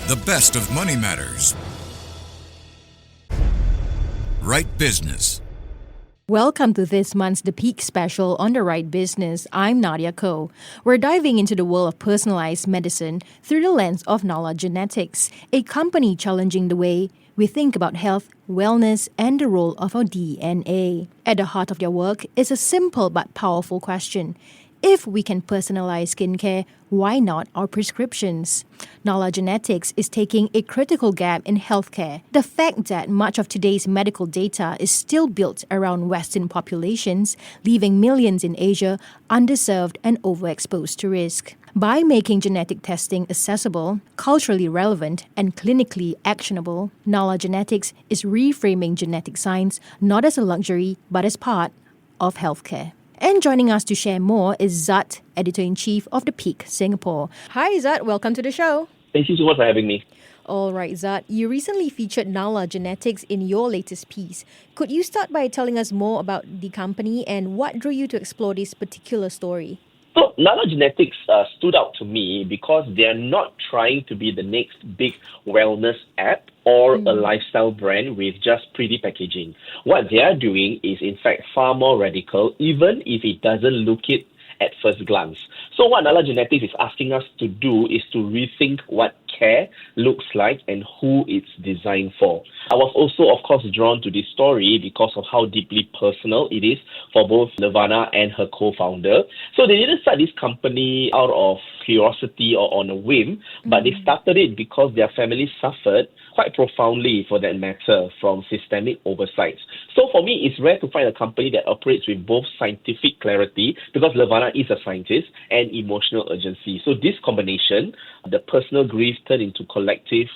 The best of Money Matters. Right Business. Welcome to this month's The Peak Special on The Right Business. I'm Nadiah Koh. We're diving into the world of personalized medicine through the lens of NalaGenetics, a company challenging the way we think about health, wellness, and the role of our DNA. At the heart of their work is a simple but powerful question. If we can personalize skincare, why not our prescriptions? NalaGenetics is taking a critical gap in healthcare. The fact that much of today's medical data is still built around Western populations, leaving millions in Asia underserved and overexposed to risk. By making genetic testing accessible, culturally relevant, and clinically actionable, NalaGenetics is reframing genetic science not as a luxury, but as part of healthcare. And joining us to share more is Zat, Editor-in-Chief of The Peak Singapore. Hi Zat, welcome to the show. Thank you so much for having me. All right, Zat, you recently featured NalaGenetics in your latest piece. Could you start by telling us more about the company and what drew you to explore this particular story? So NalaGenetics stood out to me because they are not trying to be the next big wellness app or a lifestyle brand with just pretty packaging. What they are doing is in fact far more radical, even if it doesn't look it at first glance. So what NalaGenetics is asking us to do is to rethink what care looks like and who it's designed for. I was also, of course, drawn to this story because of how deeply personal it is for both Levana and her co-founder. So they didn't start this company out of curiosity or on a whim, but they started it because their family suffered quite profoundly, for that matter, from systemic oversights. So for me, it's rare to find a company that operates with both scientific clarity, because Levana is a scientist, and emotional urgency. So this combination, the personal grief turned into collective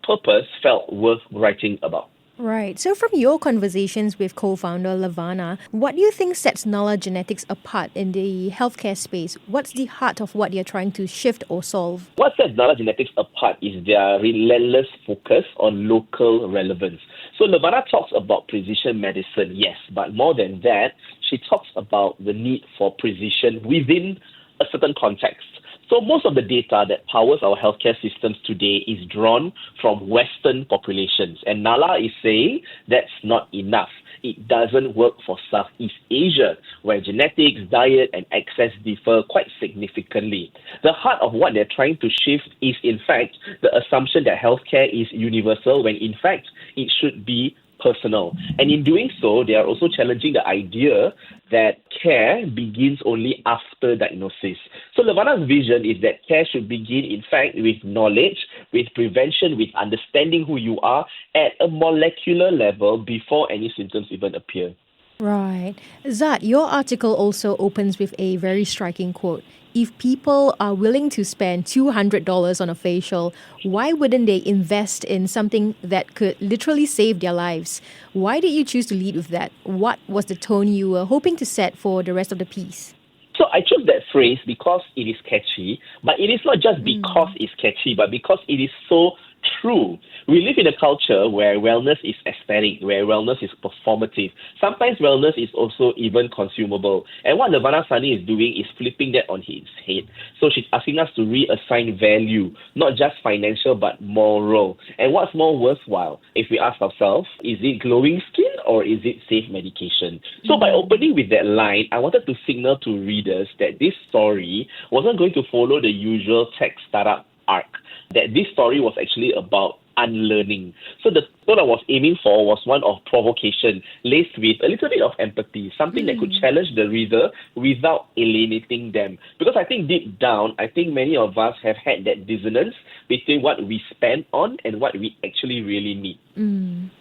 purpose, felt worth writing about. Right. So from your conversations with co-founder Levana, what do you think sets NalaGenetics apart in the healthcare space? What's the heart of what you're trying to shift or solve? What sets NalaGenetics apart is their relentless focus on local relevance. So Levana talks about precision medicine, yes, but more than that, she talks about the need for precision within a certain context. So most of the data that powers our healthcare systems today is drawn from Western populations. And Nala is saying that's not enough. It doesn't work for Southeast Asia, where genetics, diet, and access differ quite significantly. The heart of what they're trying to shift is, in fact, the assumption that healthcare is universal, when in fact it should be personal. And in doing so, they are also challenging the idea that care begins only after diagnosis. So Levana's vision is that care should begin, in fact, with knowledge, with prevention, with understanding who you are at a molecular level before any symptoms even appear. Right. Zat, your article also opens with a very striking quote. If people are willing to spend $200 on a facial, why wouldn't they invest in something that could literally save their lives? Why did you choose to lead with that? What was the tone you were hoping to set for the rest of the piece? So I chose that phrase because it is catchy, but it is not just because it's catchy, but because it is so true. We live in a culture where wellness is aesthetic, where wellness is performative. Sometimes wellness is also even consumable. And what Levana Sani is doing is flipping that on its head. So she's asking us to reassign value, not just financial, but moral. And what's more worthwhile, if we ask ourselves, is it glowing skin or is it safe medication? So by opening with that line, I wanted to signal to readers that this story wasn't going to follow the usual tech startup arc, that this story was actually about unlearning. So the tone I was aiming for was one of provocation, laced with a little bit of empathy, something that could challenge the reader without alienating them. Because I think deep down, I think many of us have had that dissonance between what we spend on and what we actually really need.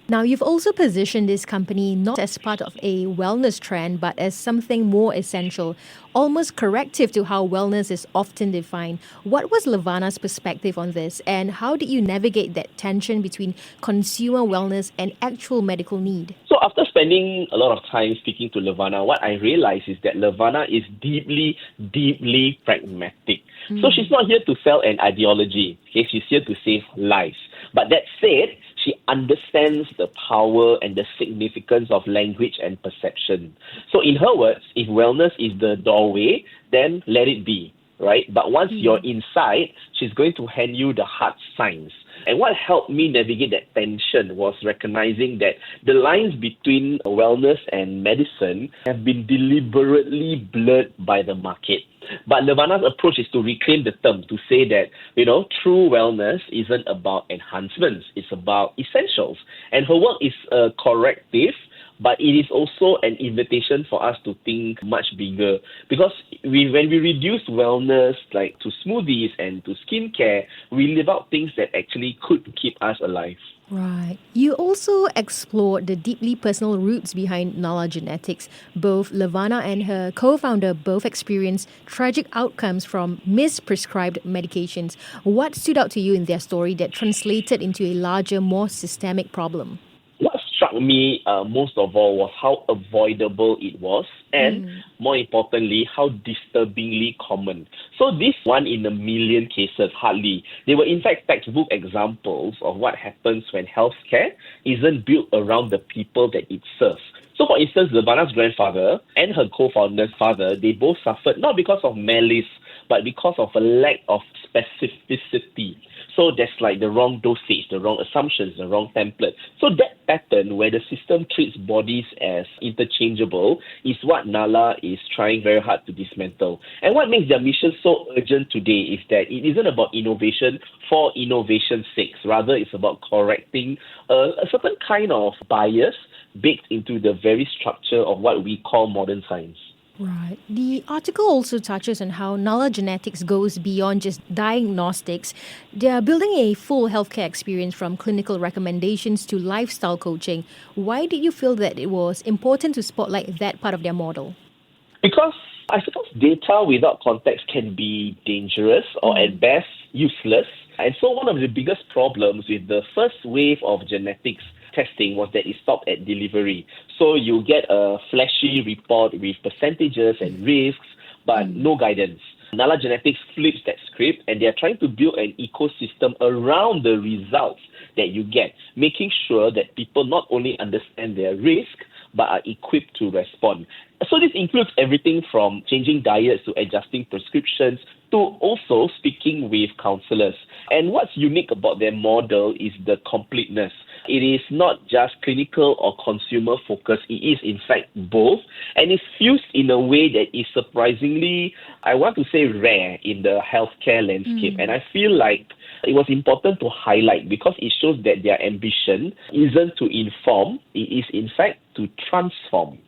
Now, you've also positioned this company not as part of a wellness trend, but as something more essential, almost corrective to how wellness is often defined. What was Levana's perspective on this, and how did you navigate that tension between consumer wellness and actual medical need? So after spending a lot of time speaking to Levana, what I realized is that Levana is deeply, deeply pragmatic. So she's not here to sell an ideology. Okay? She's here to save lives. But that said, she understands the power and the significance of language and perception. So in her words, if wellness is the doorway, then let it be. right? But once you're inside, she's going to hand you the hard science. And what helped me navigate that tension was recognizing that the lines between wellness and medicine have been deliberately blurred by the market. But Levana's approach is to reclaim the term, to say that, true wellness isn't about enhancements, it's about essentials. And her work is a corrective, but it is also an invitation for us to think much bigger. Because when we reduce wellness like to smoothies and to skincare, we leave out things that actually could keep us alive. Right. You also explored the deeply personal roots behind NalaGenetics. Both Levana and her co-founder both experienced tragic outcomes from misprescribed medications. What stood out to you in their story that translated into a larger, more systemic problem? What struck me most of all was how avoidable it was, and more importantly, how disturbingly common. So this 1 in a million cases, hardly. They were in fact textbook examples of what happens when healthcare isn't built around the people that it serves. So for instance, Levana's grandfather and her co-founder's father, they both suffered not because of malice, but because of a lack of specificity. So there's like the wrong dosage, the wrong assumptions, the wrong template. So that pattern where the system treats bodies as interchangeable is what Nala is trying very hard to dismantle. And what makes their mission so urgent today is that it isn't about innovation for innovation's sake. Rather, it's about correcting a certain kind of bias baked into the very structure of what we call modern science. Right. The article also touches on how NalaGenetics goes beyond just diagnostics. They are building a full healthcare experience from clinical recommendations to lifestyle coaching. Why did you feel that it was important to spotlight that part of their model? Because I suppose data without context can be dangerous or at best useless. And so one of the biggest problems with the first wave of genetics testing was that it stopped at delivery. So you get a flashy report with percentages and risks, but no guidance. NalaGenetics flips that script, and they're trying to build an ecosystem around the results that you get, making sure that people not only understand their risk, but are equipped to respond. So this includes everything from changing diets to adjusting prescriptions to also speaking with counselors. And what's unique about their model is the completeness. It is not just clinical or consumer focused. It is, in fact, both. And it's fused in a way that is surprisingly, I want to say, rare in the healthcare landscape. And I feel like it was important to highlight because it shows that their ambition isn't to inform. It is, in fact, to transform.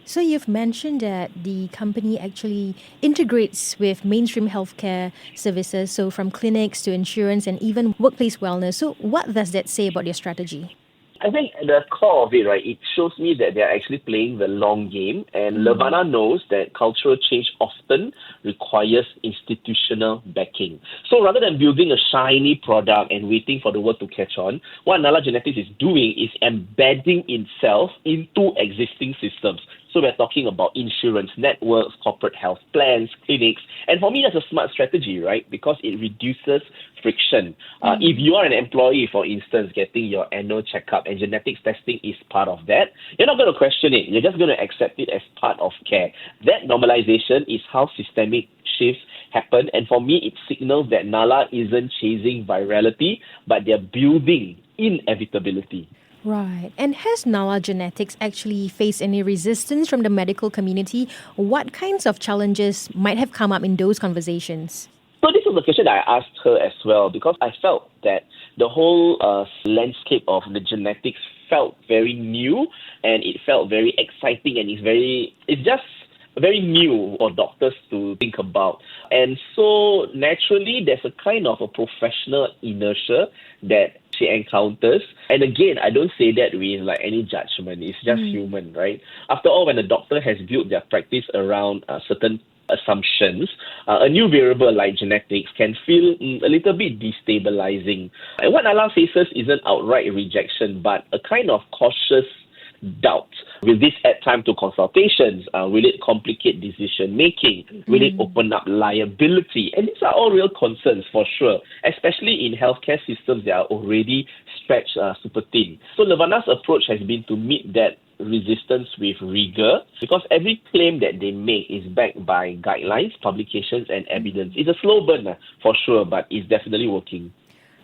So you've mentioned that the company actually integrates with mainstream healthcare services, so from clinics to insurance and even workplace wellness. So what does that say about their strategy? I think at the core of it, right, it shows me that they're actually playing the long game. And Levana knows that cultural change often requires institutional backing. So rather than building a shiny product and waiting for the world to catch on, what NalaGenetics is doing is embedding itself into existing systems. So we're talking about insurance networks, corporate health plans, clinics. And for me, that's a smart strategy, right? Because it reduces friction. If you are an employee, for instance, getting your annual checkup and genetics testing is part of that, you're not going to question it. You're just going to accept it as part of care. That normalization is how systemic shifts happen. And for me, it signals that Nala isn't chasing virality, but they're building inevitability. Right. And has NalaGenetics actually faced any resistance from the medical community? What kinds of challenges might have come up in those conversations? So this was a question that I asked her as well, because I felt that the whole landscape of the genetics felt very new, and it felt very exciting, and it's just very new for doctors to think about. And so naturally, there's a kind of a professional inertia that she encounters. And again, I don't say that with like any judgment. It's just human, right? After all, when a doctor has built their practice around certain assumptions, a new variable like genetics can feel a little bit destabilizing. And what Nala faces isn't outright rejection, but a kind of cautious doubt. Will this add time to consultations? Will it complicate decision making? Will it open up liability? And these are all real concerns for sure, especially in healthcare systems that are already stretched super thin. So Levana's approach has been to meet that resistance with rigor, because every claim that they make is backed by guidelines, publications, and evidence. It's a slow burn for sure, but it's definitely working.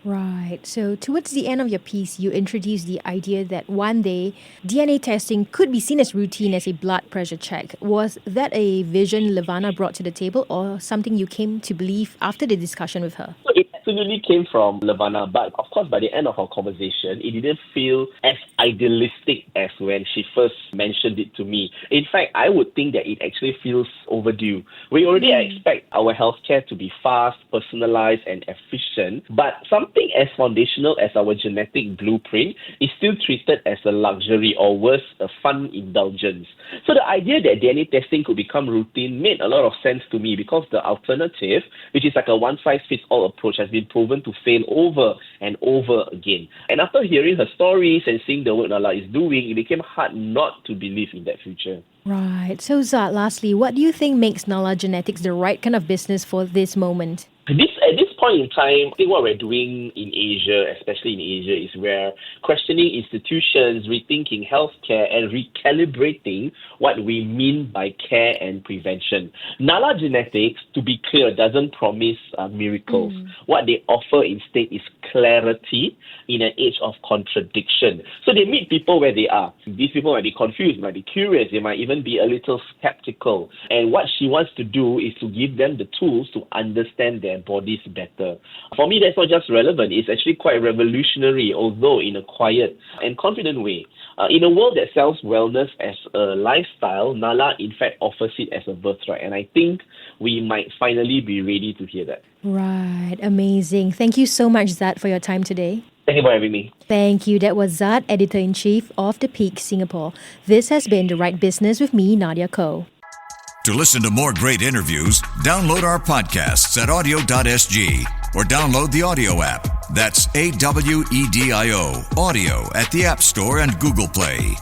Right. So towards the end of your piece, you introduced the idea that one day DNA testing could be seen as routine as a blood pressure check. Was that a vision Levana brought to the table, or something you came to believe after the discussion with her? So it absolutely came from Levana, but of course by the end of our conversation, it didn't feel as idealistic as when she first mentioned it to me. In fact, I would think that it actually feels overdue. We already expect our healthcare to be fast, personalized, and efficient, but something as foundational as our genetic blueprint is still treated as a luxury, or worse, a fun indulgence. So the idea that DNA testing could become routine made a lot of sense to me, because the alternative, which is like a one-size-fits-all approach, has been proven to fail over and over again. And after hearing her stories and seeing the work Nala is doing, it became hard not to believe in that future. Right. So Zad, lastly, what do you think makes NalaGenetics the right kind of business for this moment? At this point in time, I think what we're doing in Asia, especially in Asia, is we're questioning institutions, rethinking healthcare, and recalibrating what we mean by care and prevention. NalaGenetics, to be clear, doesn't promise miracles. What they offer instead is clarity in an age of contradiction. So they meet people where they are. These people might be confused, might be curious, they might even be a little skeptical. And what she wants to do is to give them the tools to understand their bodies better. For me, that's not just relevant, it's actually quite revolutionary, although in a quiet and confident way. In a world that sells wellness as a lifestyle, Nala in fact offers it as a birthright, and I think we might finally be ready to hear that. Right. Amazing. Thank you so much, Zad, for your time today. Thank you for having me. Thank you. That was Zad, Editor-in-Chief of The Peak Singapore. This has been The Right Business with me, Nadiah Koh. To listen to more great interviews, download our podcasts at audio.sg or download the audio app. That's AWEDIO, audio at the App Store and Google Play.